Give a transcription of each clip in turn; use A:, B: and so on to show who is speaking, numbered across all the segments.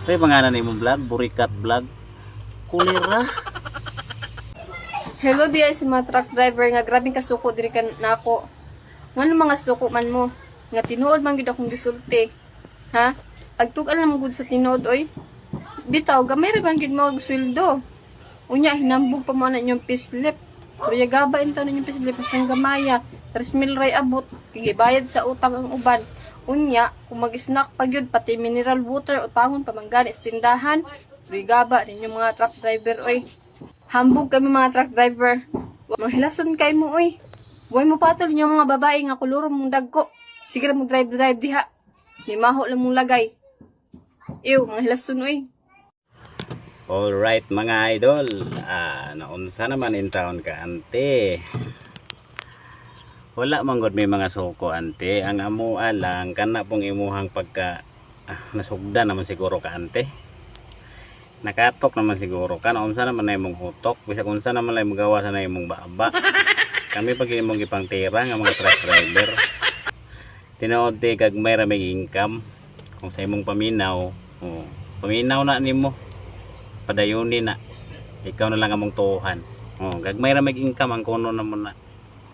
A: Kaya pangalan ni mong vlog, Burikat Vlog. Kulira.
B: Hello diya sa mga truck driver nga grabing kasuko diri ka nako. Ngano mga suko man mo nga tinuod man gid akong gisulti. Ha? Pagtugan na gud sa tinuod oy. Bitaw gamay ra man gid mo og sweldo. Unya hinambog pa man inyong pislip. Kuya gaba ento ninyong pislip sang gamaya. 3,000 ray abot kay bayad sa utang ang uban. Unya kung mag-snack pa gyud pati mineral water o tangon pamanggani sa tindahan. Kuya gaba ninyong mga truck driver oy. Hambog kami mga truck driver. Mahilason kay mo oy. Buhay mo patol niyo mga babae nga kuluro mong dagko. Sige ra mo drive diha. Di maho lang mong lagay. Ew, mga hilason oy.
A: Alright mga idol. Naunsa naman in town ka ante. Wala man gud may mga suko ante. Ang amua lang kana pong imuhang pagka nasugda naman siguro ka ante. Nakatok naman siguro ka. Unsa naman na imong hutok. Bisag unsa naman lang magawa sa na imong baba. Kami pag imong ipang tira nga mga truck driver. Tinuod ti kag may ra may income. Kung sa imong paminaw, paminaw na nimo. Padayuni na. Ikaw na lang among tuhan. Kag may ra may income ang kuno naman na.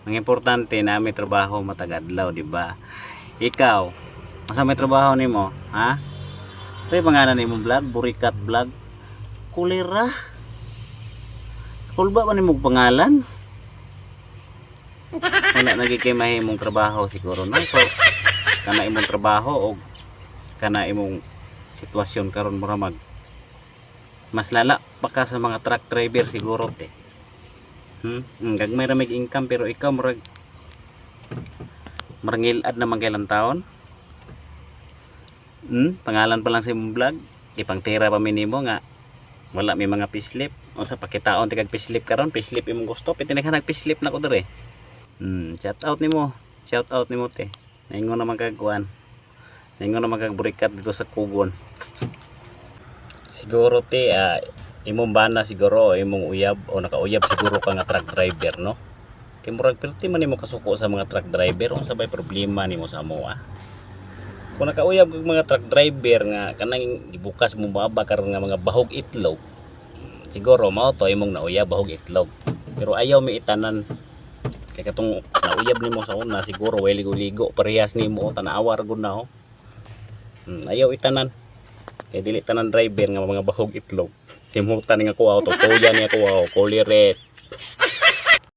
A: Ang importante na may trabaho matagadlaw, di ba? Ikaw, asa may trabaho nimo, ha? Kaya pangalan nimo vlog, Burikat Vlog. Kulira. Kulba man nimo pangalan? Wala nagikay mahimong trabaho siguro no. So kana imong trabaho o kana imong sitwasyon karon mura mas lala pa ka sa mga truck driver siguro te. Gagmay ra mig income pero ikaw murag marangilad naman kailang taon. Pangalan pa lang sa imong vlog, ipangtira pa minimo nga wala may mga pislip. O sa pakitaon ti kag pislip karon, pislip imong gusto, pitinaghan nag pislip na ko dire. Shout out nimo te. Naingon naman kag kuan. Naingon naman kag Burikat dito sa Kugon. Siguro te imong bana siguro imong uyab o nakauyab siguro ka nga truck driver no. Kay murag perti man nimo kasuko sa mga truck driver unsa bay problema nimo sa amoa. Kung nakauyab kag mga truck driver nga kanang gibukas mo baba karon nga mga bahog itlog. Siguro mao to imong nauyab bahog itlog. Pero ayaw mi itanan. Kay katong nauyab nimo sa una siguro way ligo-ligo parehas nimo tanawa ra gud na ho. Ayaw itanan. Kay dili tanan driver nga mga bahog itlog. Simutan nga kuha to, tuya niya kuha, kuliret.